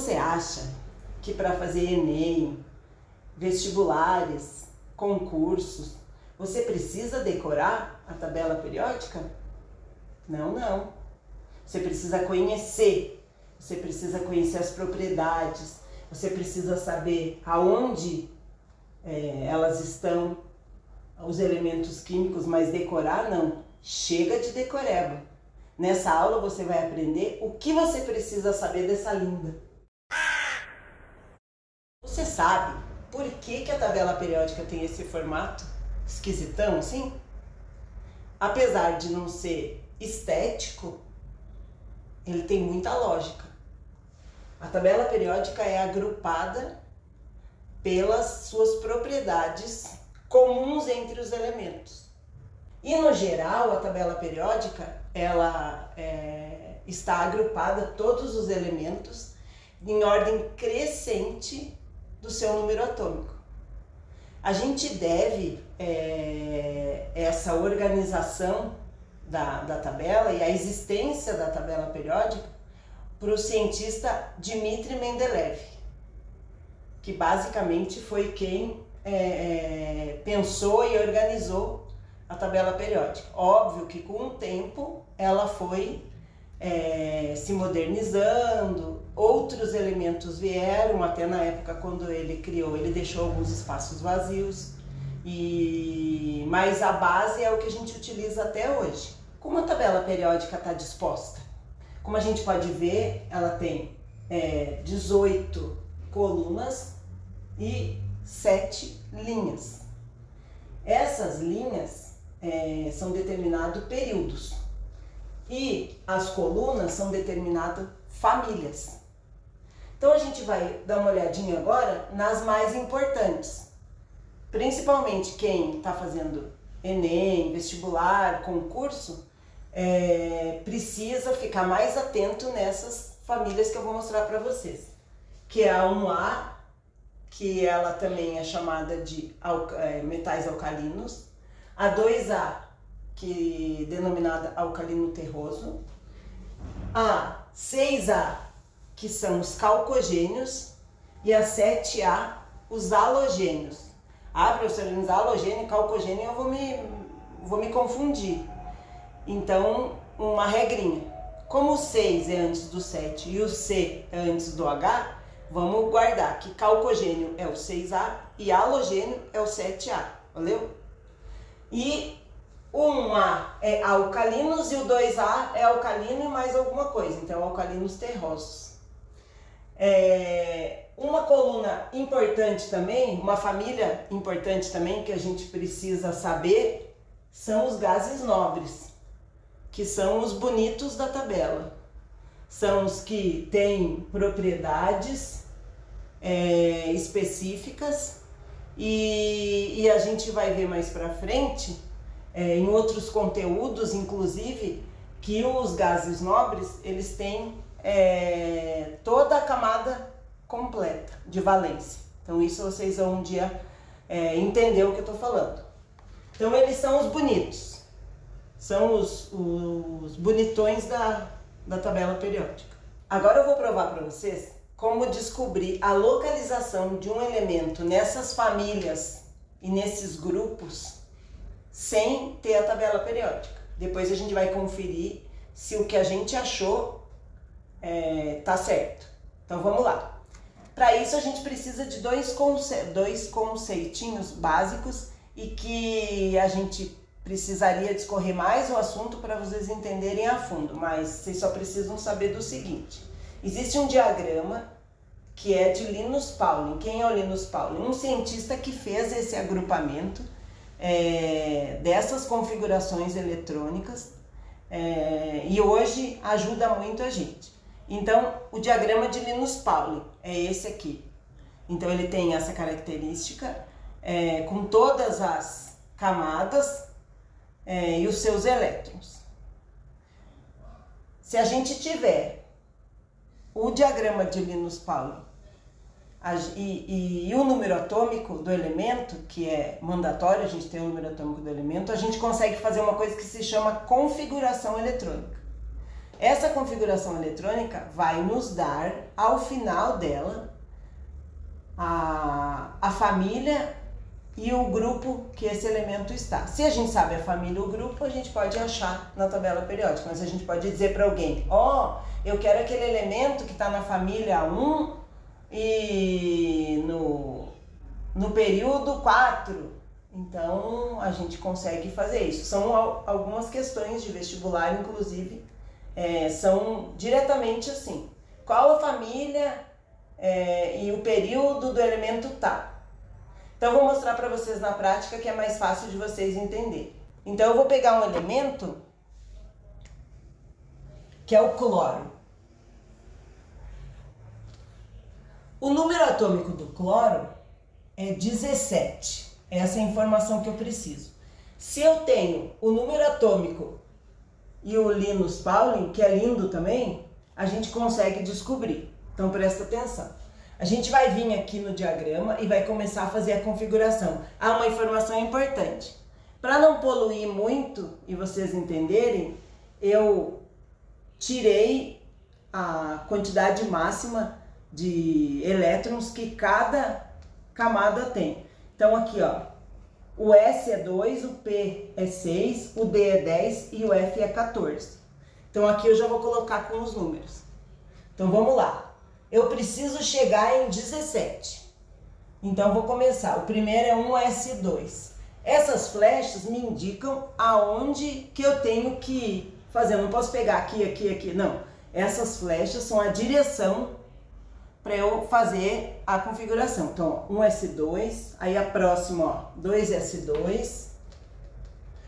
Você acha que para fazer Enem, vestibulares, concursos, você precisa decorar a tabela periódica? Não, não. Você precisa conhecer as propriedades, você precisa saber aonde elas estão, os elementos químicos, mas decorar não. Chega de decoreba. Nessa aula você vai aprender o que você precisa saber dessa linda. Você sabe por que a tabela periódica tem esse formato esquisitão assim? Apesar de não ser estético, ele tem muita lógica. A tabela periódica é agrupada pelas suas propriedades comuns entre os elementos. E no geral, a tabela periódica ela está agrupada todos os elementos em ordem crescente do seu número atômico. A gente deve essa organização da tabela e a existência da tabela periódica para o cientista Dmitri Mendeleev, que basicamente foi quem pensou e organizou a tabela periódica. Óbvio que com o tempo ela foi se modernizando, outros elementos vieram, até na época quando ele criou, ele deixou alguns espaços vazios, mas a base é o que a gente utiliza até hoje. Como a tabela periódica está disposta? Como a gente pode ver, ela tem 18 colunas e 7 linhas. Essas linhas são determinados períodos e as colunas são determinadas famílias. Então a gente vai dar uma olhadinha agora nas mais importantes. Principalmente quem está fazendo Enem, vestibular, concurso, precisa ficar mais atento nessas famílias que eu vou mostrar para vocês. Que é a 1A, que ela também é chamada de metais alcalinos. A 2A, que é denominada alcalino terroso. A 6A, que são os calcogênios. E a 7A, os halogênios. Professora, nos halogênio e calcogênio eu vou me confundir. Então, uma regrinha. Como o 6 é antes do 7 e o C é antes do H, vamos guardar que calcogênio é o 6A e halogênio é o 7A, valeu? E o 1A é alcalinos e o 2A é alcalino e mais alguma coisa, então alcalinos terrosos. Uma coluna importante também, uma família importante também que a gente precisa saber são os gases nobres, que são os bonitos da tabela. São os que têm propriedades específicas e a gente vai ver mais para frente, em outros conteúdos, inclusive, que os gases nobres, eles têm toda a camada completa de valência. Então isso vocês vão um dia entender o que eu estou falando. Então eles são os bonitos, são os bonitões da tabela periódica. Agora eu vou provar para vocês como descobrir a localização de um elemento nessas famílias e nesses grupos sem ter a tabela periódica. Depois a gente vai conferir se o que a gente achou tá certo. Então vamos lá. Para isso a gente precisa de dois conceitinhos básicos e que a gente precisaria discorrer mais o assunto para vocês entenderem a fundo, mas vocês só precisam saber do seguinte. Existe um diagrama que é de Linus Pauling. Quem é o Linus Pauling? Um cientista que fez esse agrupamento dessas configurações eletrônicas e hoje ajuda muito a gente. Então, o diagrama de Linus Pauling é esse aqui. Então, ele tem essa característica com todas as camadas e os seus elétrons. Se a gente tiver o diagrama de Linus Pauling e o número atômico do elemento, que é mandatório, a gente tem o número atômico do elemento, a gente consegue fazer uma coisa que se chama configuração eletrônica. Essa configuração eletrônica vai nos dar, ao final dela, a família e o grupo que esse elemento está. Se a gente sabe a família e o grupo, a gente pode achar na tabela periódica, mas a gente pode dizer para alguém, ó, eu quero aquele elemento que está na família 1 e no período 4. Então, a gente consegue fazer isso. São algumas questões de vestibular, inclusive, são diretamente assim. Qual a família e o período do elemento tal? Então, eu vou mostrar para vocês na prática que é mais fácil de vocês entenderem. Então, eu vou pegar um elemento que é o cloro. O número atômico do cloro é 17. Essa é a informação que eu preciso. Se eu tenho o número atômico e o Linus Pauling, que é lindo também, a gente consegue descobrir. Então, presta atenção. A gente vai vir aqui no diagrama e vai começar a fazer a configuração. Há uma informação importante. Para não poluir muito e vocês entenderem, eu tirei a quantidade máxima de elétrons que cada camada tem. Então aqui, ó, o S é 2, o P é 6, o D é 10 e o F é 14. Então aqui eu já vou colocar com os números. Então vamos lá. Eu preciso chegar em 17. Então vou começar. O primeiro é um S2. Essas flechas me indicam aonde que eu tenho que fazer. Eu não posso pegar aqui, aqui, aqui. Não. Essas flechas são a direção para eu fazer a configuração. Então, 1S2, aí a próxima, ó, 2S2.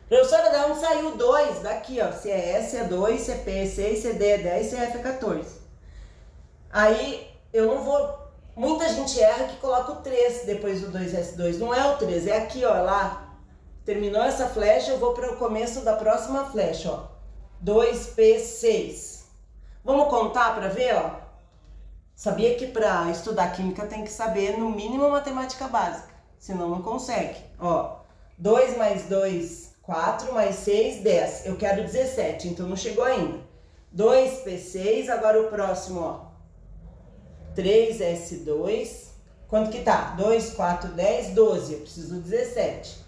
Professora, de onde saiu 2? Daqui, ó, se é S é 2, se é P é 6, se é D é 10, se é F é 14. Aí, eu não vou... Muita gente erra que coloca o 3 depois do 2S2. Não é o 3, é aqui, ó, lá. Terminou essa flecha, eu vou para o começo da próxima flecha, ó. 2P6. Vamos contar para ver, ó? Sabia que para estudar química tem que saber no mínimo matemática básica, senão não consegue. Ó, 2 mais 2, 4, mais 6, 10. Eu quero 17, então não chegou ainda. 2P6, agora o próximo, ó. 3S2. Quanto que tá? 2, 4, 10, 12. Eu preciso 17.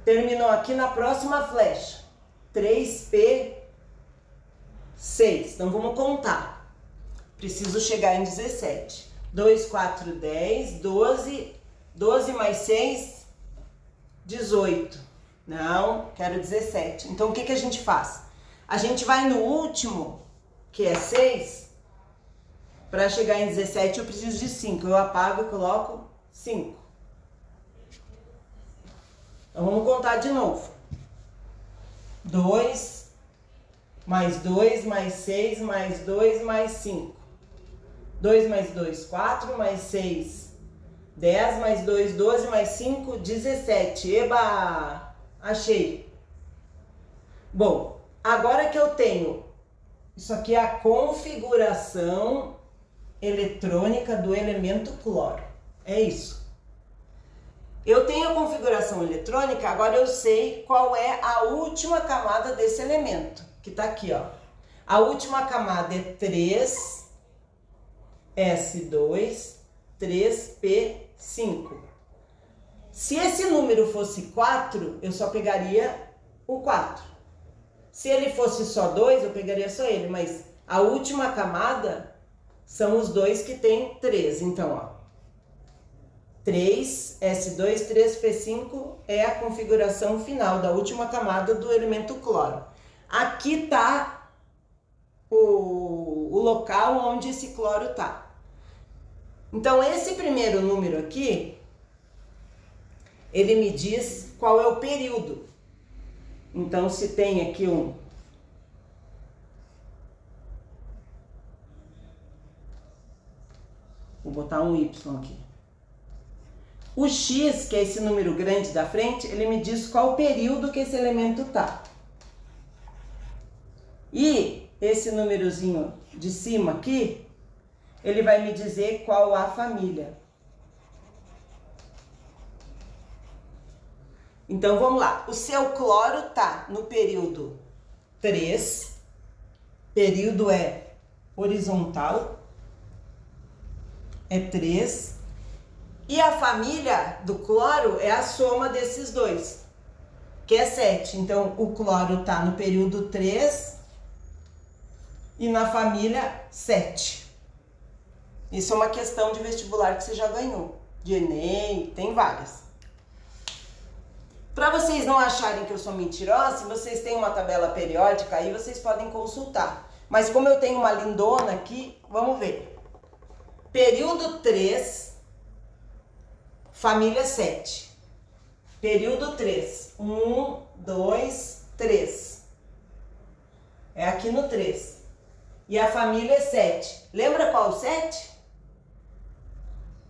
Terminou aqui na próxima flecha. 3P6. Então vamos contar. Preciso chegar em 17. 2, 4, 10, 12. 12 mais 6, 18. Não, quero 17. Então o que a gente faz? A gente vai no último, que é 6. Para chegar em 17 eu preciso de 5. Eu apago e coloco 5. Então vamos contar de novo. 2 mais 2 mais 6 mais 2 mais 5. 2 mais 2, 4, mais 6, 10, mais 2, 12, mais 5, 17. Eba! Achei. Bom, agora que eu tenho, isso aqui é a configuração eletrônica do elemento cloro. É isso. Eu tenho a configuração eletrônica, agora eu sei qual é a última camada desse elemento, que tá aqui, ó. A última camada é 3S2, 3P5. Se esse número fosse 4, eu só pegaria o 4. Se ele fosse só 2, eu pegaria só ele, mas a última camada são os dois que tem 3. Então, ó, 3S2, 3P5 é a configuração final da última camada do elemento cloro. Aqui tá o local onde esse cloro tá. Então, esse primeiro número aqui, ele me diz qual é o período. Então, se tem aqui um... Vou botar um Y aqui. O X, que é esse número grande da frente, ele me diz qual período que esse elemento tá. E esse númerozinho de cima aqui, ele vai me dizer qual a família. Então, vamos lá. O seu cloro tá no período 3, período é horizontal, é 3. E a família do cloro é a soma desses dois, que é 7. Então, o cloro está no período 3 e na família 7. Isso é uma questão de vestibular que você já ganhou, de Enem, tem várias. Para vocês não acharem que eu sou mentirosa, se vocês têm uma tabela periódica aí, vocês podem consultar. Mas como eu tenho uma lindona aqui, vamos ver. Período 3, família 7. Período 3, 1, 2, 3. É aqui no 3. E a família é 7. Lembra qual 7?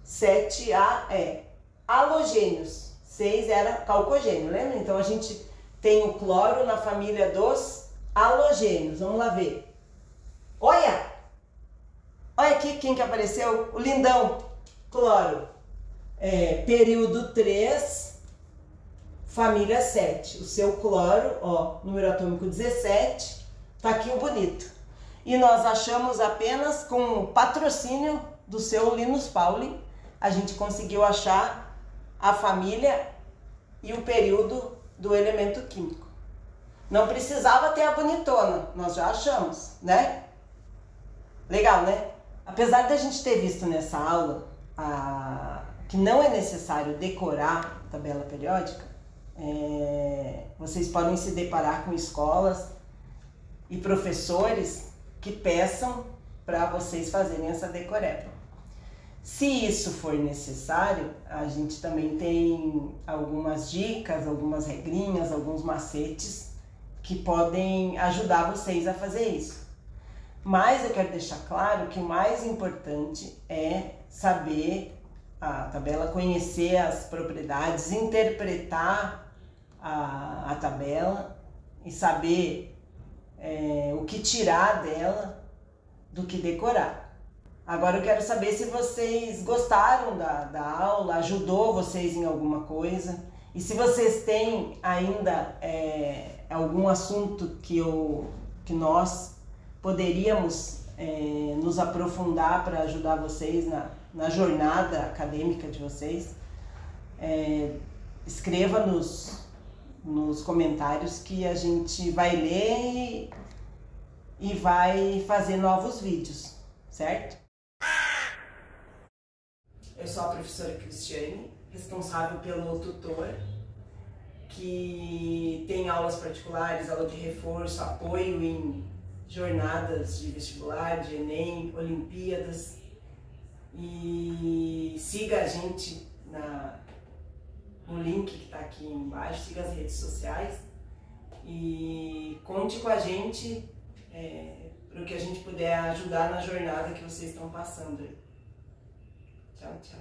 7A é halogênios. 6 era calcogênio, lembra? Então a gente tem o cloro na família dos halogênios. Vamos lá ver. Olha! Olha aqui quem que apareceu. O lindão. Cloro. Período 3, família 7. O seu cloro, ó, número atômico 17. Tá aqui o bonito. E nós achamos apenas com o patrocínio do seu Linus Pauling, a gente conseguiu achar a família e o período do elemento químico. Não precisava ter a bonitona, nós já achamos, né? Legal, né? Apesar da gente ter visto nessa aula que não é necessário decorar a tabela periódica, vocês podem se deparar com escolas e professores que peçam para vocês fazerem essa decoreba. Se isso for necessário, a gente também tem algumas dicas, algumas regrinhas, alguns macetes que podem ajudar vocês a fazer isso. Mas eu quero deixar claro que o mais importante é saber a tabela, conhecer as propriedades, interpretar a tabela e saber o que tirar dela do que decorar. Agora eu quero saber se vocês gostaram da aula, ajudou vocês em alguma coisa. E se vocês têm ainda algum assunto que nós poderíamos nos aprofundar para ajudar vocês na jornada acadêmica de vocês, escreva nos comentários que a gente vai ler e vai fazer novos vídeos, certo? Eu sou a professora Cristiane, responsável pelo tutor, que tem aulas particulares, aula de reforço, apoio em jornadas de vestibular, de Enem, Olimpíadas. E siga a gente no link que está aqui embaixo, siga as redes sociais e conte com a gente para o que a gente puder ajudar na jornada que vocês estão passando aí. Tchau, tchau.